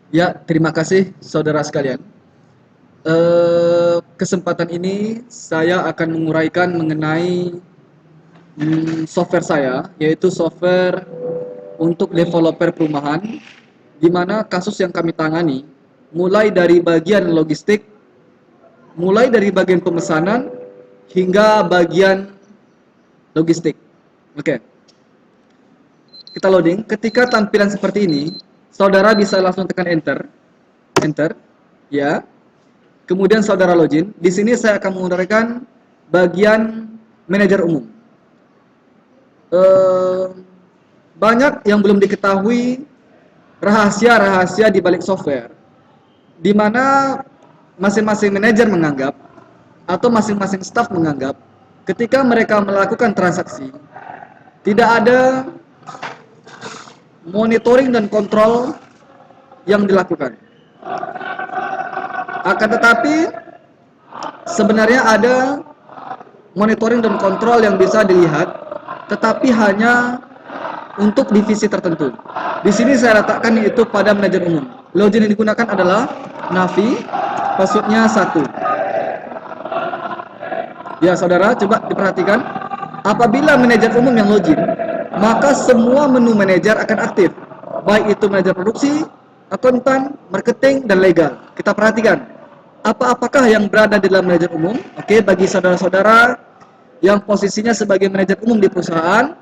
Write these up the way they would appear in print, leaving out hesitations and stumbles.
Ya, terima kasih saudara sekalian. Kesempatan ini saya akan menguraikan mengenai software saya, yaitu software untuk developer perumahan, di mana kasus yang kami tangani mulai dari bagian logistik, mulai dari bagian pemesanan hingga bagian logistik. Oke, kita loading. Ketika tampilan seperti ini, saudara bisa langsung tekan enter, enter, ya. Kemudian saudara login. Di sini saya akan menggunakan bagian manajer umum. Eh, Banyak yang belum diketahui rahasia-rahasia di balik software, di mana masing-masing manajer menganggap atau masing-masing staff menganggap ketika mereka melakukan transaksi tidak ada monitoring dan kontrol yang dilakukan. Akan tetapi sebenarnya ada monitoring dan kontrol yang bisa dilihat, tetapi hanya untuk divisi tertentu. Di sini saya letakkan yaitu pada manajer umum. Login yang digunakan adalah Navi, passwordnya 1. Ya saudara, coba diperhatikan. Apabila manajer umum yang login, maka semua menu manajer akan aktif. Baik itu manajer produksi, akuntan, marketing, dan legal. Kita perhatikan. Apakah yang berada di dalam manajer umum? Oke, bagi saudara-saudara yang posisinya sebagai manajer umum di perusahaan,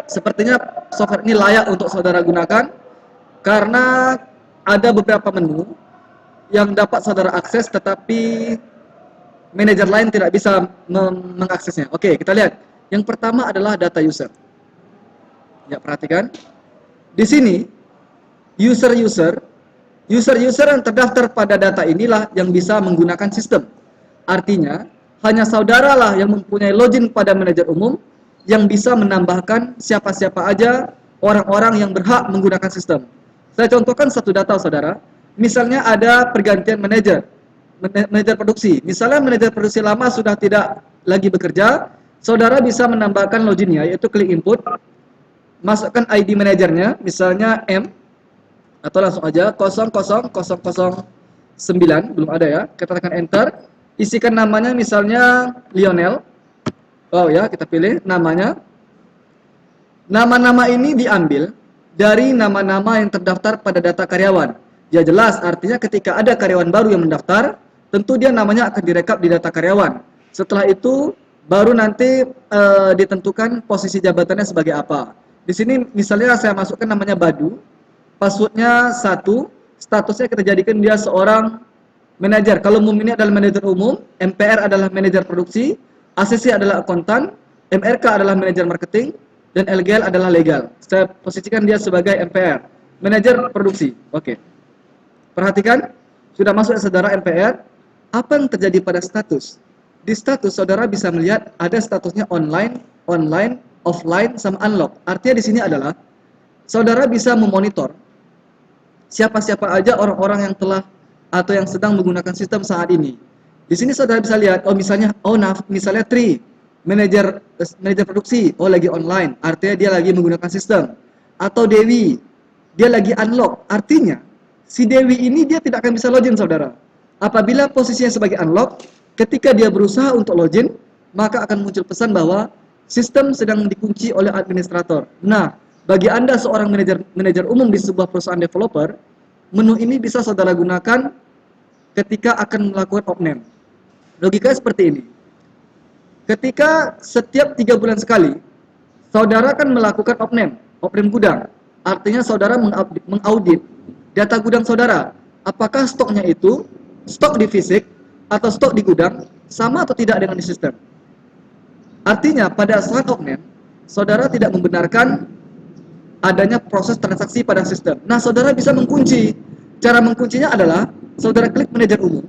sepertinya software ini layak untuk saudara gunakan karena ada beberapa menu yang dapat saudara akses tetapi manajer lain tidak bisa mengaksesnya. Oke, kita lihat. Yang pertama adalah data user. Ya, perhatikan. Di sini user-user yang terdaftar pada data inilah yang bisa menggunakan sistem. Artinya, hanya saudaralah yang mempunyai login pada manajer umum yang bisa menambahkan siapa-siapa aja orang-orang yang berhak menggunakan sistem. Saya contohkan satu data saudara. Misalnya ada pergantian manajer produksi. Misalnya manajer produksi lama sudah tidak lagi bekerja, saudara bisa menambahkan loginnya, yaitu klik input, masukkan ID manajernya, misalnya M, atau langsung aja 00009, belum ada ya, kita tekan enter, isikan namanya misalnya Lionel. Oh ya, kita pilih namanya. Nama-nama ini diambil dari nama-nama yang terdaftar pada data karyawan. Ya jelas, artinya ketika ada karyawan baru yang mendaftar, tentu dia namanya akan direkap di data karyawan. Setelah itu baru nanti ditentukan posisi jabatannya sebagai apa. Di sini misalnya saya masukkan namanya Badu, passwordnya 1, statusnya kita jadikan dia seorang manajer. Kalau umum ini adalah manajer umum, MPR adalah manajer produksi, ACC adalah akuntan, MRK adalah manajer marketing, dan LGL adalah legal. Saya posisikan dia sebagai MPR, manajer produksi. Oke. Perhatikan, sudah masuk saudara MPR. Apa yang terjadi pada status? Di status saudara bisa melihat ada statusnya online, offline, sama unlock. Artinya di sini adalah saudara bisa memonitor siapa-siapa aja orang-orang yang telah atau yang sedang menggunakan sistem saat ini. Di sini saudara bisa lihat, oh misalnya, misalnya Tri, manajer produksi, oh lagi online, artinya dia lagi menggunakan sistem. Atau Dewi, dia lagi unlock, artinya si Dewi ini dia tidak akan bisa login saudara. Apabila posisinya sebagai unlock, ketika dia berusaha untuk login, maka akan muncul pesan bahwa sistem sedang dikunci oleh administrator. Nah, bagi Anda seorang manajer umum di sebuah perusahaan developer, menu ini bisa saudara gunakan ketika akan melakukan opname. Logikanya seperti ini. Ketika setiap 3 bulan sekali, saudara akan melakukan opname gudang. Artinya saudara mengaudit data gudang saudara. Apakah stoknya itu stok di fisik atau stok di gudang sama atau tidak dengan di sistem. Artinya pada saat opname, saudara tidak membenarkan adanya proses transaksi pada sistem. Nah, saudara bisa mengunci. Cara menguncinya adalah saudara klik manajer umum,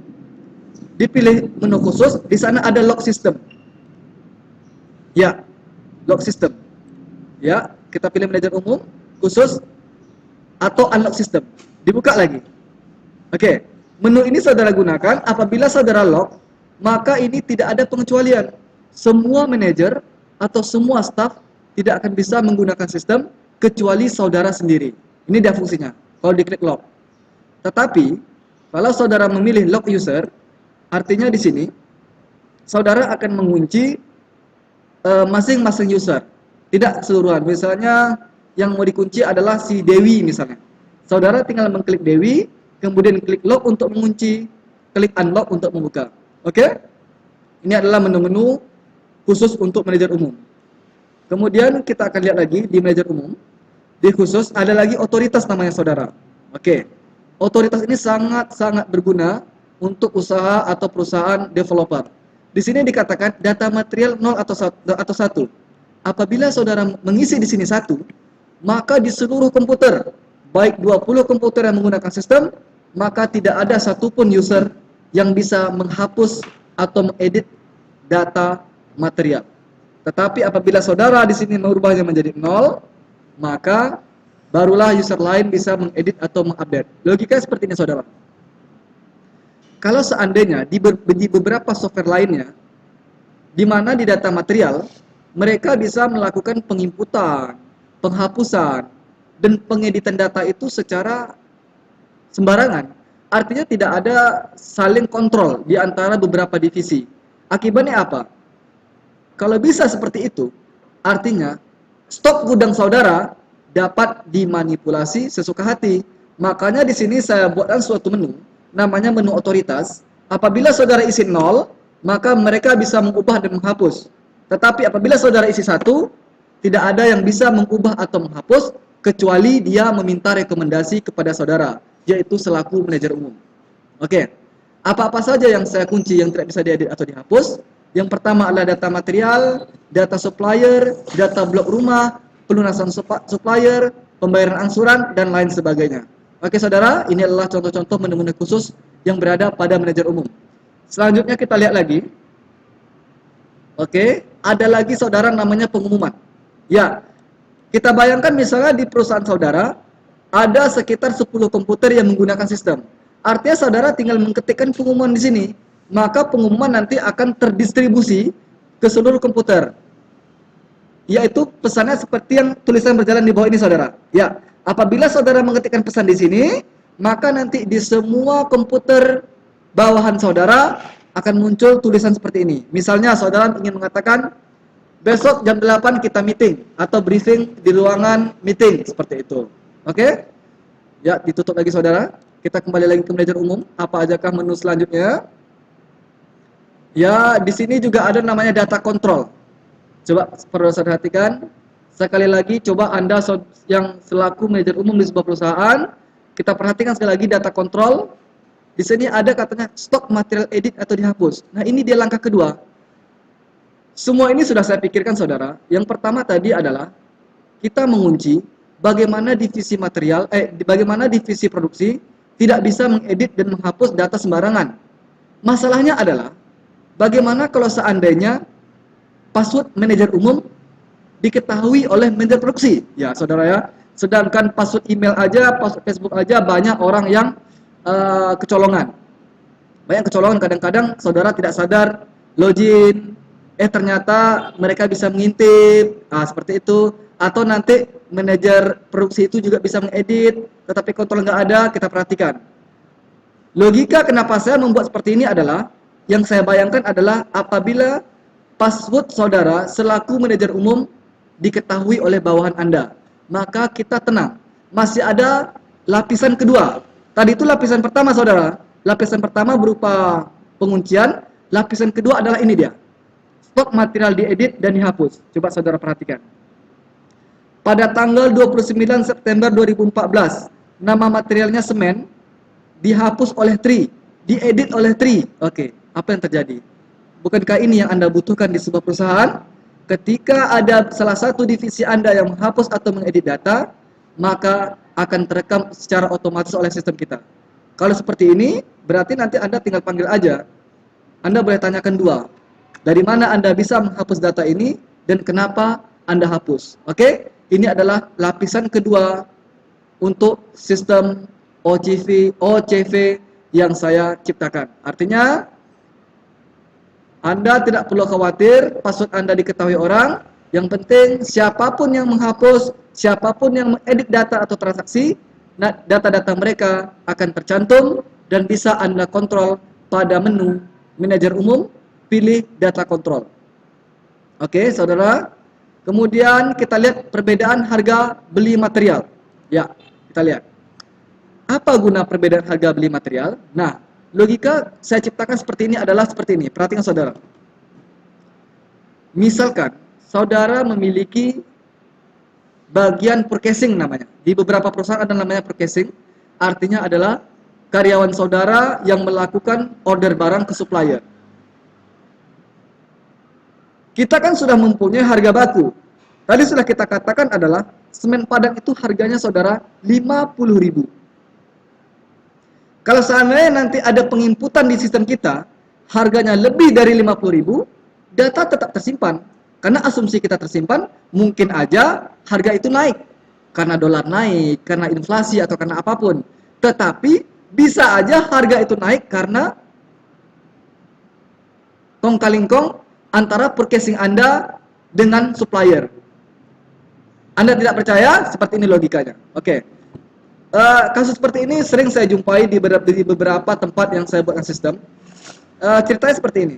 dipilih menu khusus, di sana ada log system. Ya, log system. Ya, kita pilih manajer umum, khusus, atau unlock system. Dibuka lagi. Oke, menu ini saudara gunakan apabila saudara log, maka ini tidak ada pengecualian. Semua manajer atau semua staff tidak akan bisa menggunakan sistem kecuali saudara sendiri. Ini dia fungsinya. Kalau diklik log. Tetapi kalau saudara memilih lock user, artinya di sini saudara akan mengunci masing-masing user, tidak keseluruhan. Misalnya yang mau dikunci adalah si Dewi misalnya. Saudara tinggal mengklik Dewi, kemudian klik lock untuk mengunci, klik unlock untuk membuka. Oke? Ini adalah menu-menu khusus untuk manajer umum. Kemudian kita akan lihat lagi di manajer umum. Di khusus ada lagi otoritas namanya saudara. Oke. Otoritas ini sangat-sangat berguna untuk usaha atau perusahaan developer. Di sini dikatakan data material 0 atau 1. Apabila saudara mengisi di sini 1, maka di seluruh komputer, baik 20 komputer yang menggunakan sistem, maka tidak ada satupun user yang bisa menghapus atau mengedit data material. Tetapi apabila saudara di sini merubahnya menjadi 0, maka barulah user lain bisa mengedit atau mengupdate. Logika seperti ini saudara. Kalau seandainya di beberapa software lainnya, di mana di data material, mereka bisa melakukan penginputan, penghapusan, dan pengeditan data itu secara sembarangan. Artinya tidak ada saling kontrol di antara beberapa divisi. Akibatnya apa? Kalau bisa seperti itu, artinya stok gudang saudara dapat dimanipulasi sesuka hati. Makanya di sini saya buatkan suatu menu, namanya menu otoritas. Apabila saudara isi 0, maka mereka bisa mengubah dan menghapus. Tetapi apabila saudara isi 1, tidak ada yang bisa mengubah atau menghapus, kecuali dia meminta rekomendasi kepada saudara, yaitu selaku manajer umum. Oke, apa-apa saja yang saya kunci yang tidak bisa diedit atau dihapus? Yang pertama adalah data material, data supplier, data blok rumah, pelunasan supplier, pembayaran angsuran, dan lain sebagainya. Oke saudara, ini adalah contoh-contoh menu-menu khusus yang berada pada manajer umum. Selanjutnya kita lihat lagi. Oke, ada lagi saudara namanya pengumuman. Ya, kita bayangkan misalnya di perusahaan saudara, ada sekitar 10 komputer yang menggunakan sistem. Artinya saudara tinggal mengetikkan pengumuman di sini, maka pengumuman nanti akan terdistribusi ke seluruh komputer. Yaitu pesannya seperti yang tulisan berjalan di bawah ini saudara. Ya, apabila saudara mengetikkan pesan di sini, maka nanti di semua komputer bawahan saudara akan muncul tulisan seperti ini. Misalnya saudara ingin mengatakan besok jam 8 kita meeting atau briefing di ruangan meeting seperti itu. Oke? Ya, ditutup lagi saudara. Kita kembali lagi ke manajer umum. Apa ajakah menu selanjutnya? Ya, di sini juga ada namanya data control. Coba perlu saya perhatikan. Sekali lagi, coba Anda yang selaku manajer umum di sebuah perusahaan, kita perhatikan sekali lagi data control. Di sini ada katanya stok material edit atau dihapus. Nah, ini dia langkah kedua. Semua ini sudah saya pikirkan saudara. Yang pertama tadi adalah kita mengunci bagaimana divisi material, bagaimana divisi produksi tidak bisa mengedit dan menghapus data sembarangan. Masalahnya adalah bagaimana kalau seandainya password manajer umum diketahui oleh manajer produksi? Ya, saudara ya. Sedangkan password email aja, password Facebook aja banyak orang yang kecolongan. Banyak kecolongan, kadang-kadang saudara tidak sadar login, ternyata mereka bisa mengintip, seperti itu. Atau nanti manajer produksi itu juga bisa mengedit, tetapi kontrol nggak ada, kita perhatikan. Logika kenapa saya membuat seperti ini adalah, yang saya bayangkan adalah apabila password saudara selaku manajer umum diketahui oleh bawahan Anda, maka kita tenang. Masih ada lapisan kedua. Tadi itu lapisan pertama saudara. Lapisan pertama berupa penguncian, lapisan kedua adalah ini dia. Stok material diedit dan dihapus. Coba saudara perhatikan. Pada tanggal 29 September 2014, nama materialnya semen, dihapus oleh Tri, diedit oleh Tri. Oke, apa yang terjadi? Bukankah ini yang Anda butuhkan di sebuah perusahaan? Ketika ada salah satu divisi Anda yang menghapus atau mengedit data, maka akan terekam secara otomatis oleh sistem kita. Kalau seperti ini, berarti nanti Anda tinggal panggil aja. Anda boleh tanyakan dua. Dari mana Anda bisa menghapus data ini dan kenapa Anda hapus? Oke? Ini adalah lapisan kedua untuk sistem OCV yang saya ciptakan. Artinya, Anda tidak perlu khawatir password Anda diketahui orang. Yang penting siapapun yang menghapus, siapapun yang mengedit data atau transaksi, data-data mereka akan tercantum dan bisa Anda kontrol pada menu manajer umum, pilih data kontrol. Oke, saudara. Kemudian kita lihat perbedaan harga beli material. Ya, kita lihat. Apa guna perbedaan harga beli material? Nah, logika saya ciptakan seperti ini adalah seperti ini. Perhatikan saudara. Misalkan saudara memiliki bagian purchasing namanya. Di beberapa perusahaan ada namanya purchasing. Artinya adalah karyawan saudara yang melakukan order barang ke supplier. Kita kan sudah mempunyai harga baku. Tadi sudah kita katakan adalah semen padat itu harganya saudara 50.000. Kalau seandainya nanti ada penginputan di sistem kita, harganya lebih dari 50.000, data tetap tersimpan. Karena asumsi kita tersimpan, mungkin aja harga itu naik. Karena dolar naik, karena inflasi, atau karena apapun. Tetapi, bisa aja harga itu naik karena kong-kalingkong antara purchasing Anda dengan supplier. Anda tidak percaya? Seperti ini logikanya. Oke. Kasus seperti ini sering saya jumpai di beberapa tempat yang saya buatkan sistem. Ceritanya seperti ini.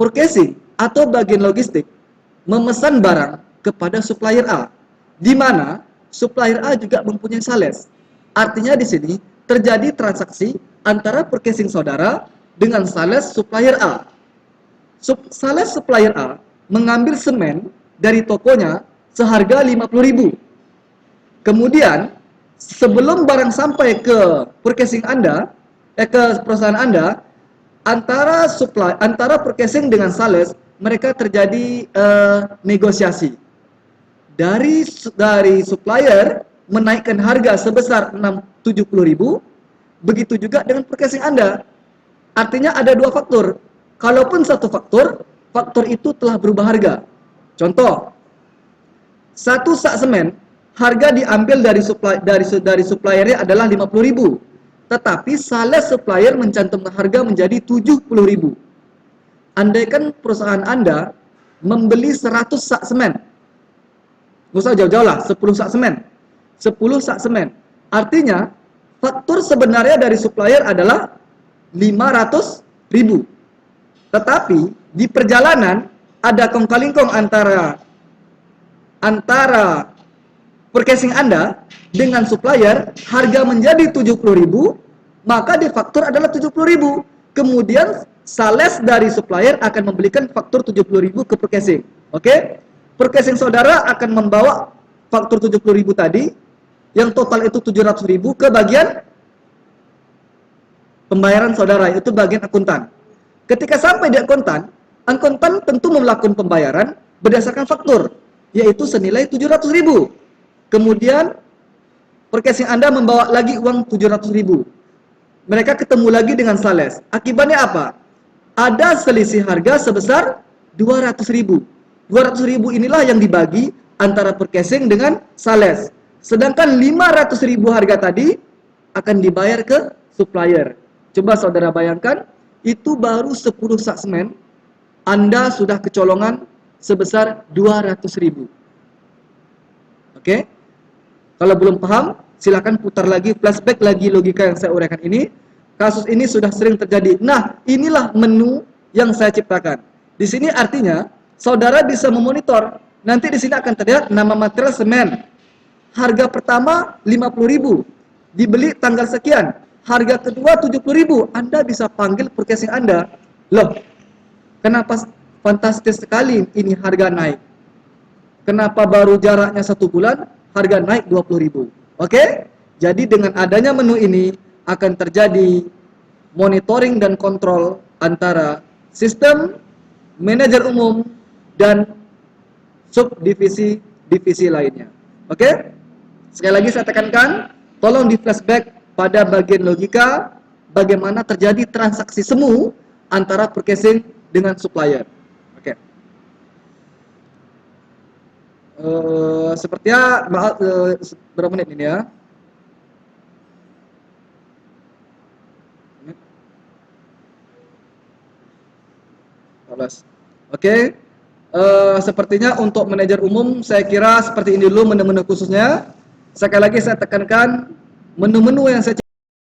Purchasing atau bagian logistik memesan barang kepada supplier A, di mana supplier A juga mempunyai sales. Artinya di sini terjadi transaksi antara purchasing saudara dengan sales supplier A. Sales supplier A mengambil semen dari tokonya seharga 50.000. Kemudian sebelum barang sampai ke purchasing Anda, ke perusahaan Anda, antara purchasing dengan sales mereka terjadi negosiasi. Dari supplier menaikkan harga sebesar 70.000, begitu juga dengan purchasing Anda. Artinya ada dua faktor. Kalaupun satu faktor itu telah berubah harga. Contoh, satu sak semen harga diambil dari suppliernya adalah 50.000, tetapi sales supplier mencantumkan harga menjadi 70.000. Andaikan perusahaan Anda membeli 100 sak semen, nggak usah jauh-jauh lah, 10 sak semen, 10 sak semen. Artinya faktur sebenarnya dari supplier adalah 500.000. Tetapi di perjalanan ada kong-kalingkong antara purchasing Anda dengan supplier, harga menjadi 70.000, maka di faktur adalah 70.000. Kemudian sales dari supplier akan membelikan faktur 70.000 ke purchasing. Oke? Purchasing saudara akan membawa faktur 70.000 tadi, yang total itu 700.000 ke bagian pembayaran saudara, itu bagian akuntan. Ketika sampai di akuntan tentu melakukan pembayaran berdasarkan faktur, yaitu senilai 700.000. Kemudian purchasing Anda membawa lagi uang 700.000. Mereka ketemu lagi dengan sales. Akibatnya apa? Ada selisih harga sebesar 200.000. 200.000 inilah yang dibagi antara purchasing dengan sales. Sedangkan 500.000 harga tadi akan dibayar ke supplier. Coba saudara bayangkan, itu baru 10 sak semen, Anda sudah kecolongan sebesar 200.000. Oke? Kalau belum paham, silakan putar lagi, flashback lagi logika yang saya uraikan ini. Kasus ini sudah sering terjadi. Nah, inilah menu yang saya ciptakan. Di sini artinya, saudara bisa memonitor. Nanti di sini akan terlihat nama material semen. Harga pertama 50.000, dibeli tanggal sekian. Harga kedua 70.000. Anda bisa panggil purchasing Anda. Loh, kenapa fantastis sekali ini harga naik? Kenapa baru jaraknya 1 bulan harga naik 20.000? Oke? Jadi dengan adanya menu ini akan terjadi monitoring dan kontrol antara sistem, manajer umum, dan subdivisi lainnya. Oke? Sekali lagi saya tekankan, tolong di flashback pada bagian logika bagaimana terjadi transaksi semu antara purchasing dengan supplier. Oke. Sepertinya berapa menit ini ya? Oke. Sepertinya untuk manajer umum saya kira seperti ini dulu menu-menu khususnya. Sekali lagi saya tekankan, menu-menu yang saya